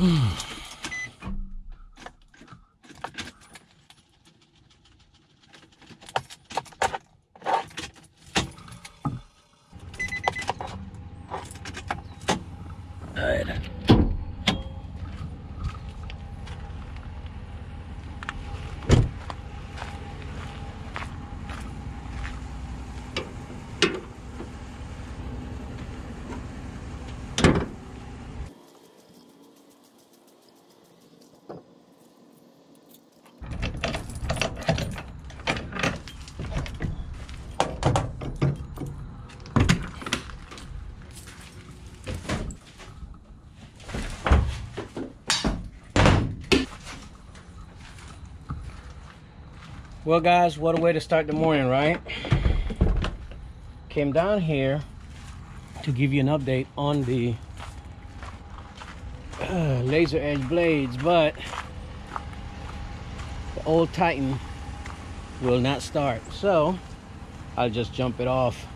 Alright. Well guys, what a way to start the morning, right? Came down here to give you an update on the laser edge blades, but the old Titan will not start, so I'll just jump it off.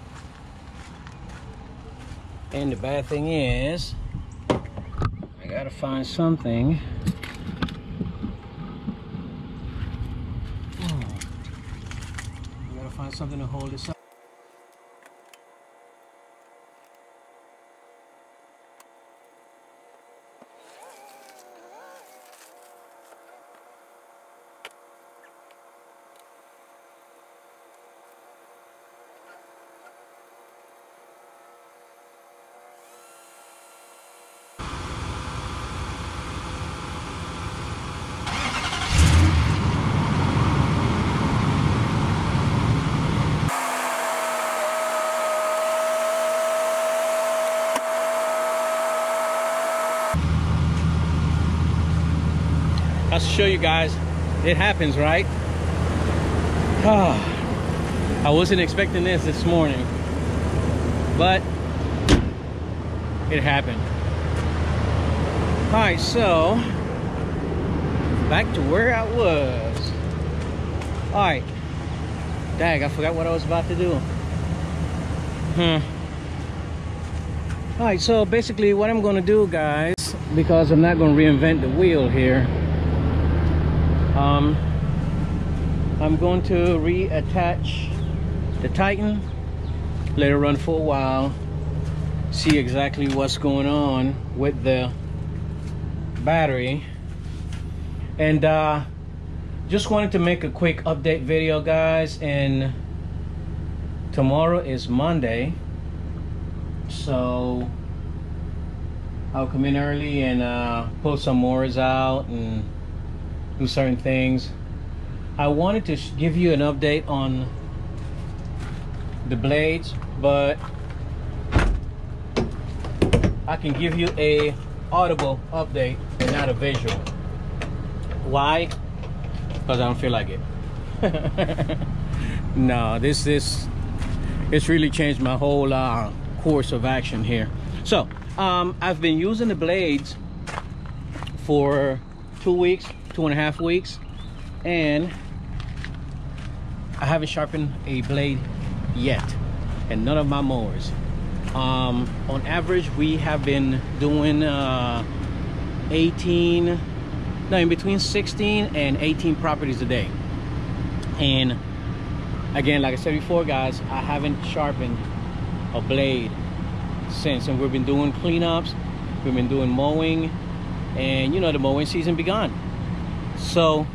And the bad thing is I gotta find something. Find something to hold this up. Just to show you guys, it happens, right? I wasn't expecting this morning, but it happened. All right, so back to where I was. All right, dang, I forgot what I was about to do. All right, so basically what I'm gonna do, guys, because I'm not gonna reinvent the wheel here, I'm going to reattach the Titan, let it run for a while, see exactly what's going on with the battery, and just wanted to make a quick update video, guys. And tomorrow is Monday, so I'll come in early and pull some motors out and do certain things. I wanted to give you an update on the blades, but I can give you a audible update and not a visual. Why? Because I don't feel like it. No, it's really changed my whole course of action here. So I've been using the blades for 2 weeks, 2.5 weeks, and I haven't sharpened a blade yet, and none of my mowers. On average, we have been doing in between 16 and 18 properties a day. And again, like I said before, guys, I haven't sharpened a blade since, and we've been doing cleanups, we've been doing mowing, and you know, the mowing season begun. So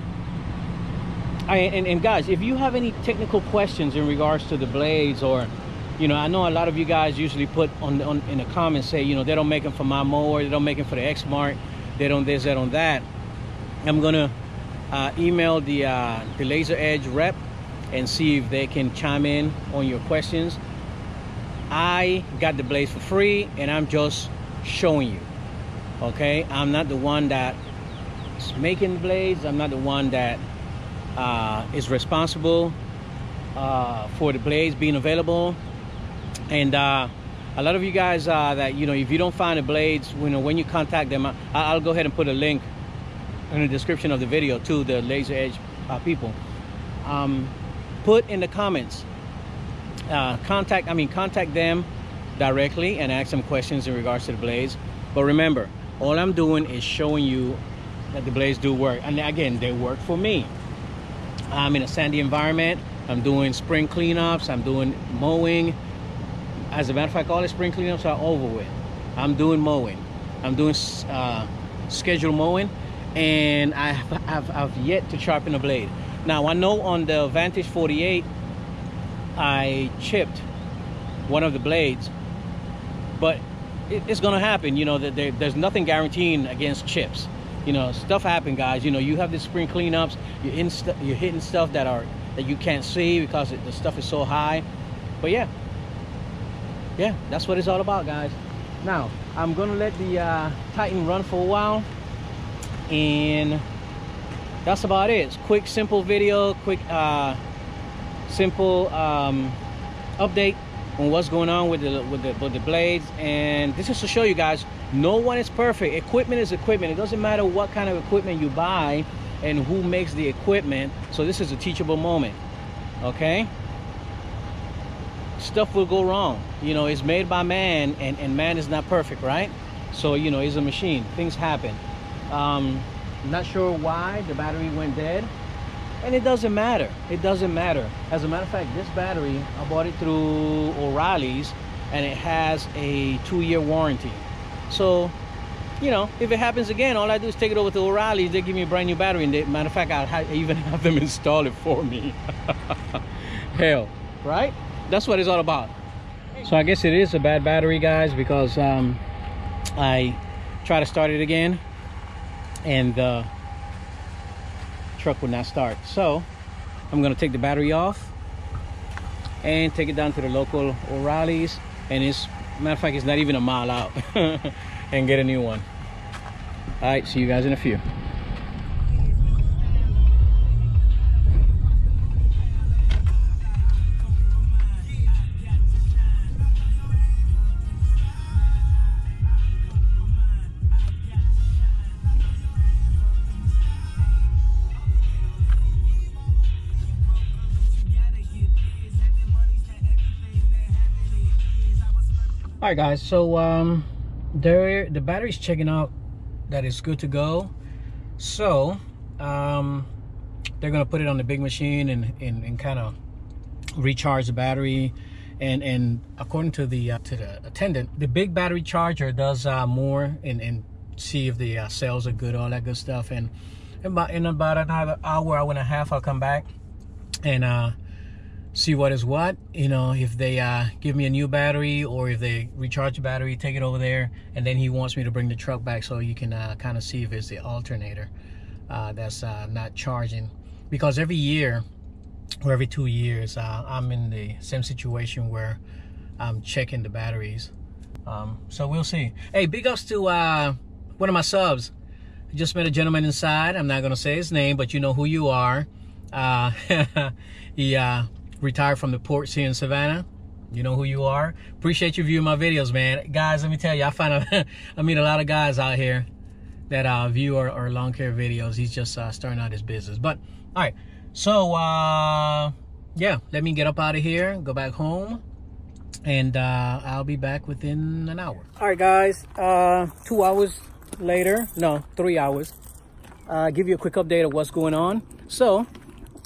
and guys, if you have any technical questions in regards to the blades, or you know, I know a lot of you guys usually put on in the comments, say, you know, they don't make them for my mower, they don't make them for the Exmark, they don't this, they don't that. I'm gonna email the Laser Edge rep and see if they can chime in on your questions. I got the blades for free, and I'm just showing you. Okay, I'm not the one that is making the blades. I'm not the one that is responsible for the blades being available. And a lot of you guys that, you know, if you don't find the blades, you know, when you contact them, I'll go ahead and put a link in the description of the video to the Laser Edge people. Put in the comments, contact them directly and ask them questions in regards to the blades. But remember, All I'm doing is showing you that the blades do work, and again, they work for me. I'm in a sandy environment. I'm doing spring cleanups. I'm doing mowing. As a matter of fact, all the spring cleanups are over with. I'm doing mowing. I'm doing scheduled mowing, and I've yet to sharpen a blade. Now I know on the Vantage 48 I chipped one of the blades, but it's gonna happen. You know, that there's nothing guaranteeing against chips. You know, stuff happen, guys. You know, you have the spring cleanups, you're hitting stuff that you can't see because the stuff is so high. But yeah, that's what it's all about, guys. Now I'm gonna let the Titan run for a while, and that's about it. It's quick, simple video, quick, simple update on what's going on with the blades. And this is to show you guys, no one is perfect. Equipment is equipment. It doesn't matter what kind of equipment you buy and who makes the equipment. So this is a teachable moment, okay? Stuff will go wrong. You know, it's made by man, and man is not perfect, right? So, you know, it's a machine. Things happen. Not sure why the battery went dead, and it doesn't matter. It doesn't matter. As a matter of fact, this battery, I bought it through O'Reilly's, and it has a 2-year warranty. So, you know, if it happens again, all I do is take it over to O'Reilly's. They give me a brand new battery, and matter of fact, I even have them install it for me. Hell, right? That's what it's all about. So I guess it is a bad battery, guys, because I try to start it again, and the truck would not start. So I'm gonna take the battery off and take it down to the local O'Reilly's, and it's, matter of fact, it's not even a mile out, and get a new one. All right, see you guys in a few. All right, guys, so the battery's checking out that it's good to go. So they're gonna put it on the big machine and kind of recharge the battery, and according to the attendant, the big battery charger does more and see if the cells are good, all that good stuff. And in about another hour and a half, I'll come back and see what is what. You know, if they give me a new battery, or if they recharge the battery, take it over there, and then he wants me to bring the truck back so you can kind of see if it's the alternator that's not charging. Because every year or every 2 years, I'm in the same situation where I'm checking the batteries. So we'll see. Hey, big ups to one of my subs. I just met a gentleman inside. I'm not gonna say his name, but you know who you are. He retired from the ports here in Savannah. You know who you are. Appreciate you viewing my videos, man. Guys, let me tell you, I find I meet a lot of guys out here that view our lawn care videos. He's just starting out his business. But all right, so yeah, let me get up out of here, go back home, and I'll be back within an hour. All right, guys, 2 hours later, no, 3 hours. Give you a quick update of what's going on. So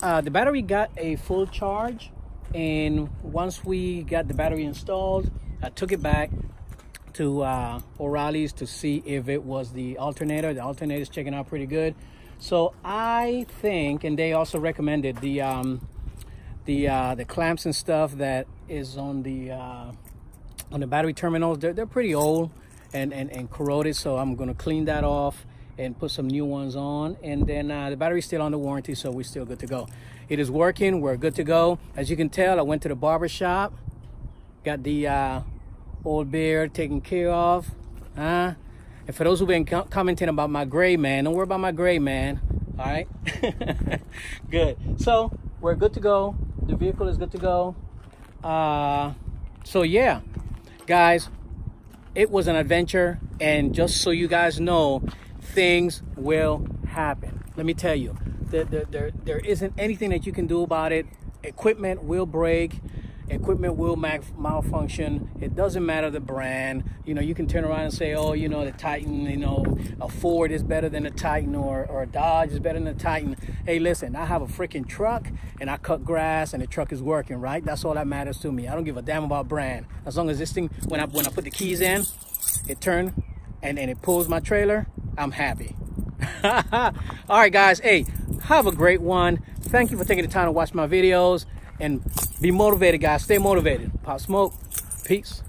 the battery got a full charge, and once we got the battery installed, I took it back to O'Reilly's to see if it was the alternator. The alternator is checking out pretty good. So I think, and they also recommended the clamps and stuff that is on the battery terminals. They're pretty old and corroded, so I'm gonna clean that off and put some new ones on. And then the battery's still under warranty, so we're still good to go. It is working, we're good to go. As you can tell, I went to the barber shop, got the old beard taken care of. And for those who've been commenting about my gray man, don't worry about my gray man, all right? Good, so we're good to go. The vehicle is good to go. So yeah, guys, it was an adventure, and just so you guys know, things will happen. Let me tell you, there isn't anything that you can do about it. Equipment will break, Equipment will malfunction. It doesn't matter the brand. You know, you can turn around and say, oh, you know, the Titan, you know, a Ford is better than a Titan, or a Dodge is better than a Titan. Hey, listen, I have a freaking truck and I cut grass and the truck is working, right? That's all that matters to me. I don't give a damn about brand. As long as this thing, when I put the keys in, it turns and it pulls my trailer, I'm happy. All right, guys. Hey, have a great one. Thank you for taking the time to watch my videos, and be motivated, guys. Stay motivated. Pop Smoke. Peace.